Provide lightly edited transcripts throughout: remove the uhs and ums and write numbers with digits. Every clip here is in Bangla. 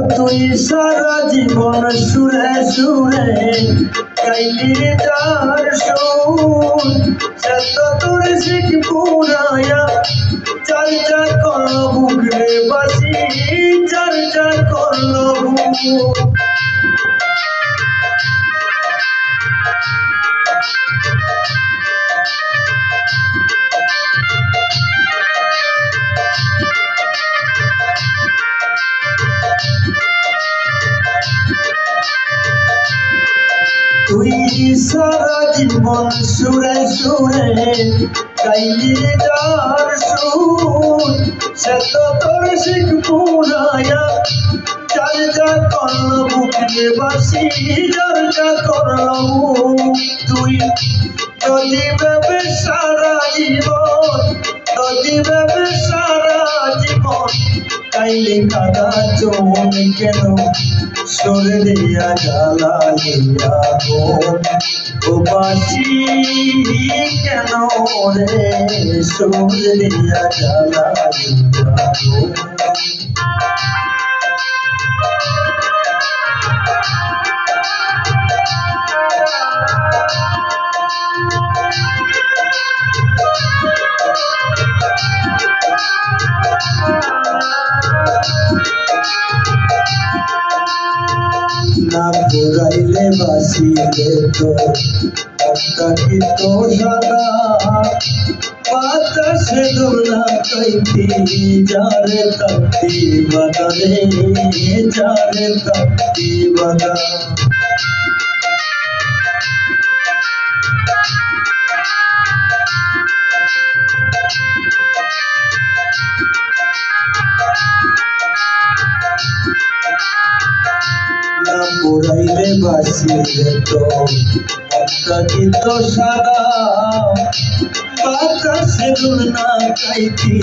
তুই সারা জীবন সুরে সুরে গাইলি তার সুর সে তো তোর শিখ পুরায়া চর্চা করলো বুক রে বাসি চর্চা করলো বুক তুই সারা জীবন সুরে সুরে গাইলি যার সুর সে তো তোর শিখ পুরায়া চর্চা করলো বুকে বাসি চর্চা করলো তুই যদি ভেবে সারা জীবন যদি ভেবে সারা জীবন তাইলে কাদা চোন কেন সরে দিয়া জ্বালাইয়া ও বাসি কেন রে সরে দিয়া জ্বালাইয়া না ঘুরাইলে বাসিলে তো কি তো সাদা বাতাসে দোলা কাইতি যারে তাপ্তি বাদারে যারে তাপ্তি বাদা পুরাইলে বাসিলে তো কি তো সাদা বাতাসে দুলনা কাইতি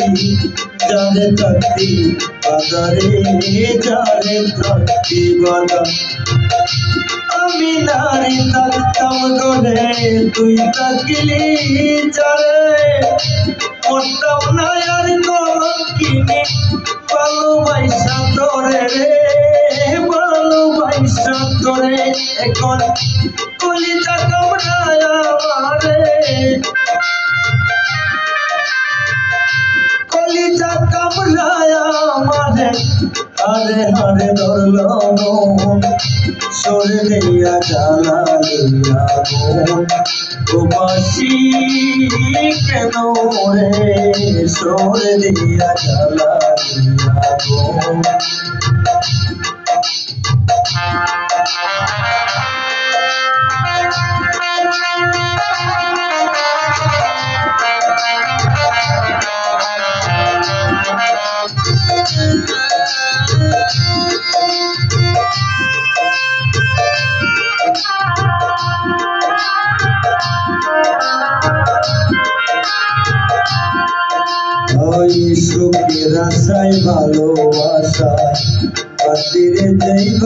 যারে তাকতি বাদারে যারে তাকতি বাদা আমি নারী তাকতাম গরে তুই তাকিলি যারে মরতাম না আর কলঙ্কিনি ভালোবাসা তোরে রে ভালোবাসা তোরে এখন কলিজা কামড়ায় আমারে কলিজা কামড়ায় আমারে আরে হারে ধরলো সরে দিয়া জ্বালাইয়া ও বাসি কেন রে সরে দিয়া জ্বালাইয়া ওই সুখের আশায় ভালোবাসায় বাতিরে যাইব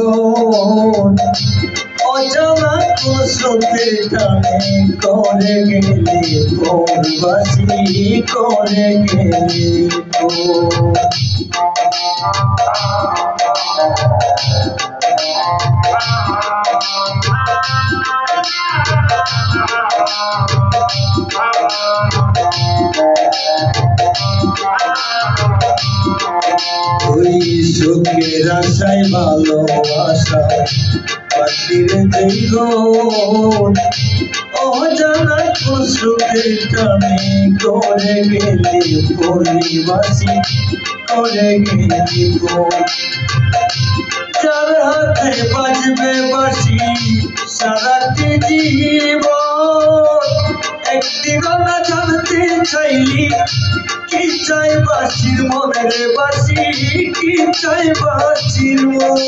অজানা কোন স্রোতের টানে করে গেলি পরবাসী করে গেলি ওই সুখের আশায় ভালোবাসায় বাতিরে যাইব অজানা কোন সুখের টানে করে গেলি পরিবাসী করে গেলি যার হাতে বাজবে বাসি সারাটি জীবন একদিন না জানতে চাইলি কি চাই বাসির মনে রে বাসি কি চাই বাসির মন